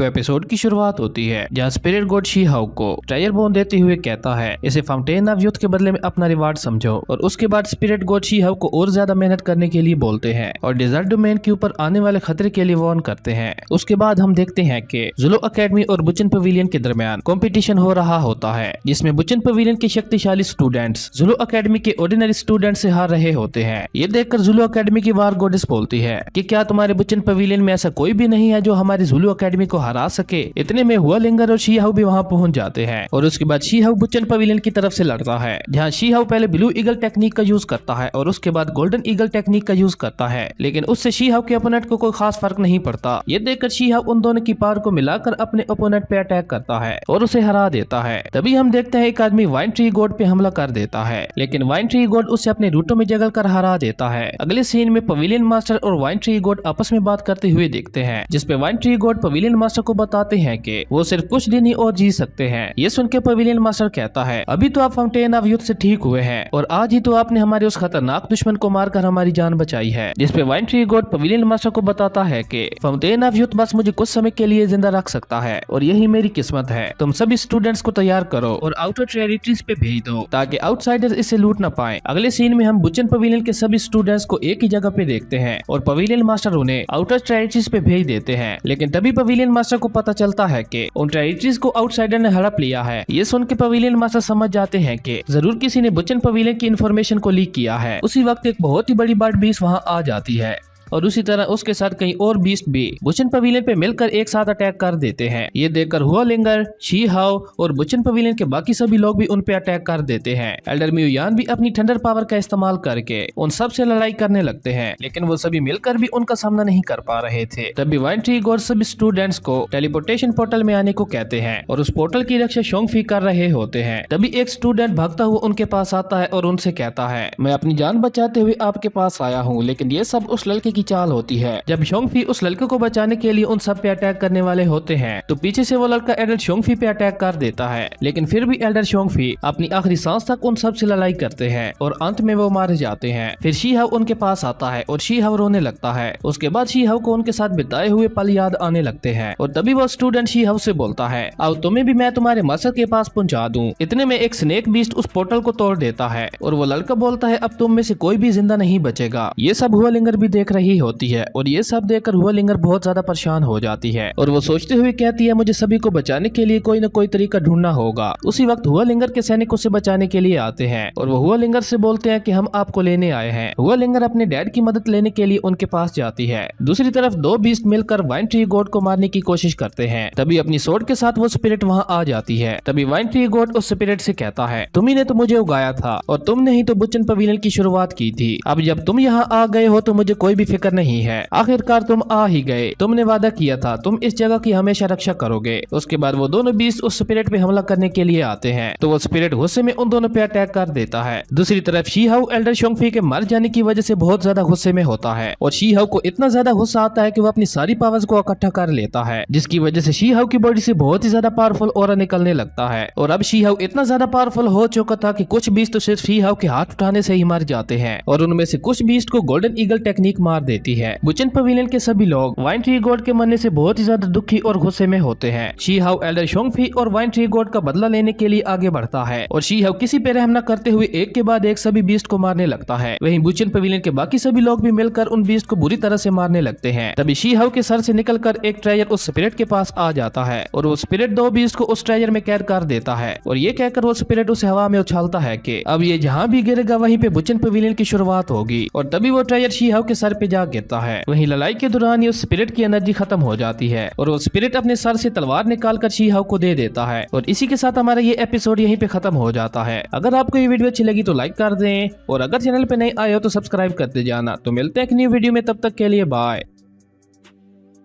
तो एपिसोड की शुरुआत होती है जहाँ स्पिरिट गॉड शी हाउ को ट्रायल बोन देते हुए कहता है इसे फाउंटेन ऑफ यूथ के बदले में अपना रिवार्ड समझो। और उसके बाद स्पिरिट गॉड शी हाउ को और ज्यादा मेहनत करने के लिए बोलते हैं और डेजर्ट डोमेन के ऊपर आने वाले खतरे के लिए वार्न करते हैं। उसके बाद हम देखते हैं कि जुलो अकेडमी और बुचिन पवेलियन के दरमियान कंपटीशन हो रहा होता है जिसमें बुचिन पवेलियन के शक्तिशाली स्टूडेंट्स जुलो अकेडमी के ऑर्डिनरी स्टूडेंट से हार रहे होते हैं। ये देखकर जुलो अकेडमी की वार गॉडेस बोलती है कि क्या तुम्हारे बुचिन पवेलियन में ऐसा कोई भी नहीं है जो हमारी जुलो अकेडमी को हरा सके। इतने में हुआ लिंगर और शी हाउ भी वहाँ पहुँच जाते हैं और उसके बाद शी हाउ बुचिन पवेलियन की तरफ से लड़ता है जहाँ शी हाउ पहले ब्लू ईगल टेक्निक का यूज करता है और उसके बाद गोल्डन ईगल टेक्निक का यूज करता है, लेकिन उससे शी हाउ के ओपोनेंट को कोई खास फर्क नहीं पड़ता। ये देखकर शी हाउ उन दोनों की पावर को मिलाकर अपने ओपोनेंट पे अटैक करता है और उसे हरा देता है। तभी हम देखते हैं एक आदमी वाइन ट्री गॉड पे हमला कर देता है, लेकिन वाइन ट्री गॉड उसे अपने रूटों में जगल कर हरा देता है। अगले सीन में पवेलियन मास्टर और वाइन ट्री गॉड आपस में बात करते हुए देखते हैं जिसपे wine tree God pavilion master को बताते हैं कि वो सिर्फ कुछ दिन ही और जी सकते हैं। ये सुन के पवेलियन मास्टर कहता है अभी तो आप फाउंटेन ऑफ यूथ से ठीक हुए हैं और आज ही तो आपने हमारे उस खतरनाक दुश्मन को मारकर हमारी जान बचाई है। जिसपे wine tree God pavilion master को बताता है कि फाउंटेन ऑफ यूथ बस मुझे कुछ समय के लिए जिंदा रख सकता है और यही मेरी किस्मत है। तुम सभी स्टूडेंट्स को तैयार करो और आउटर टेरिटरीज पे भेज दो ताकि आउटसाइडर्स इसे लूट न पाए। अगले सीन में हम बुचिन पवेलियन के सभी स्टूडेंट्स को एक ही जगह पे देखते हैं और पवेलियन मास्टर उन्हें आउटर टेरिटरीज पे भेज देते हैं, लेकिन तभी पवेलियन मास्टर को पता चलता है कि उन टेरिटरीज को आउटसाइडर ने हड़प लिया है। ये सुन के पवेलियन मास्टर समझ जाते हैं कि जरूर किसी ने बुचिन पवेलियन की इन्फॉर्मेशन को लीक किया है। उसी वक्त एक बहुत ही बड़ी बर्ड बीस वहाँ आ जाती है और उसी तरह उसके साथ कई और बीस्ट भी बुचिन पवेलियन पे मिलकर एक साथ अटैक कर देते हैं। ये देखकर हुआ लिंगर, शी हाउ और बुचिन पवेलियन के बाकी सभी लोग भी उन पे अटैक कर देते हैं। एल्डर म्यू यान भी अपनी थंडर पावर का इस्तेमाल करके उन सब से लड़ाई करने लगते हैं, लेकिन वो सभी मिलकर भी उनका सामना नहीं कर पा रहे थे। तभी वाइन ट्री गॉड सभी स्टूडेंट्स को टेलीपोर्टेशन पोर्टल में आने को कहते हैं और उस पोर्टल की रक्षा शोंगफी कर रहे होते हैं। तभी एक स्टूडेंट भागता हुआ उनके पास आता है और उनसे कहता है मैं अपनी जान बचाते हुए आपके पास आया हूँ, लेकिन ये सब उस लड़के की चाल होती है। जब शोंगफी उस लड़के को बचाने के लिए उन सब पे अटैक करने वाले होते हैं तो पीछे से वो लड़का एल्डर शोंगफी पे अटैक कर देता है, लेकिन फिर भी एल्डर शोंगफी अपनी आखिरी सांस तक उन सब से लड़ाई करते हैं और अंत में वो मारे जाते हैं। फिर शी हाउ उनके पास आता है और शी हाउ रोने लगता है। उसके बाद शी हाउ को उनके साथ बिताए हुए पल याद आने लगते हैं और तभी वो स्टूडेंट शी हाउ से बोलता है आओ तुम्हें भी मैं तुम्हारे मास्टर के पास पहुंचा दूं। इतने में एक स्नेक बीस्ट उस पोर्टल को तोड़ देता है और वो लड़का बोलता है अब तुम में से कोई भी जिंदा नहीं बचेगा। ये सब हुआ लिंगर भी देख रही होती है और ये सब देखकर हुआ लिंगर बहुत ज्यादा परेशान हो जाती है और वो सोचते हुए कहती है मुझे सभी को बचाने के लिए कोई न कोई तरीका ढूंढना होगा। उसी वक्त हुआ लिंगर के सैनिक उसे बचाने के लिए आते हैं और वो हुआ लिंगर से बोलते हैं कि हम आपको लेने आए हैं। हुआ लिंगर अपने डैड की मदद लेने के लिए उनके पास जाती है। दूसरी तरफ दो बीस्ट मिलकर वाइन ट्री गॉड को मारने की कोशिश करते हैं। तभी अपनी सोर्ड के साथ वो स्पिरिट वहाँ आ जाती है। तभी वाइन ट्री गॉड उस स्पिरिट से कहता है तुम्ही ने तो मुझे उगाया था और तुमने ही तो बुचिन पवेलियन की शुरुआत की थी। अब जब तुम यहाँ आ गए हो तो मुझे कोई भी फिक्र नहीं है। आखिरकार तुम आ ही गए। तुमने वादा किया था तुम इस जगह की हमेशा रक्षा करोगे। उसके बाद वो दोनों बीस्ट उस स्पिरिट पे हमला करने के लिए आते हैं तो वो स्पिरिट गुस्से में उन दोनों पे अटैक कर देता है। दूसरी तरफ शी हाउ एल्डर शोंगफी के मर जाने की वजह से बहुत ज्यादा गुस्से में होता है और शी हाउ को इतना ज्यादा गुस्सा आता है कि वो अपनी सारी पावर्स को इकट्ठा कर लेता है, जिसकी वजह से शी हाउ की बॉडी से बहुत ही ज्यादा पावरफुल ऑरा निकलने लगता है। और अब शी हाउ इतना ज्यादा पावरफुल हो चुका था कि कुछ बीस्ट तो सिर्फ शी हाउ के हाथ उठाने से ही मर जाते हैं और उनमें से कुछ बीस्ट को गोल्डन ईगल टेक्निक मार देती है। बुचिन पवेलियन के सभी लोग वाइन ट्री गॉड के मरने से बहुत ही ज्यादा दुखी और गुस्से में होते हैं। शी हाउ एल्डर शोंगफी और वाइन ट्री गॉड का बदला लेने के लिए आगे बढ़ता है और शी हाउ किसी पे रहम न करते हुए एक के बाद एक सभी बीस्ट को मारने लगता है। वहीं बुचिन पवेलियन के बाकी सभी लोग भी मिलकर उन बीस्ट को बुरी तरह से मारने लगते हैं। तभी शी हाउ के सर से निकलकर एक ट्रेजर उस स्पिरिट के पास आ जाता है और वो स्पिरिट दो बीस्ट को उस ट्रेजर में कैद कर देता है और ये कहकर वो स्पिरिट उस हवा में उछालता है कि अब ये जहाँ भी गिरेगा वहीं पे बुचिन पवेलियन की शुरुआत होगी। और तभी वो ट्रेजर शी हाउ के सर पे जा गिरता है। वहीं लड़ाई के दौरान उस स्पिरिट की एनर्जी खत्म हो जाती है और वो स्पिरिट अपने सर से तलवार निकालकर शी हाउ को दे देता है और इसी के साथ हमारा ये एपिसोड यहीं पे खत्म हो जाता है। अगर आपको ये वीडियो अच्छी लगी तो लाइक कर दें और अगर चैनल पे नए आए हो तो सब्सक्राइब करते जाना। तो मिलते हैं एक न्यू वीडियो में, तब तक के लिए बाय।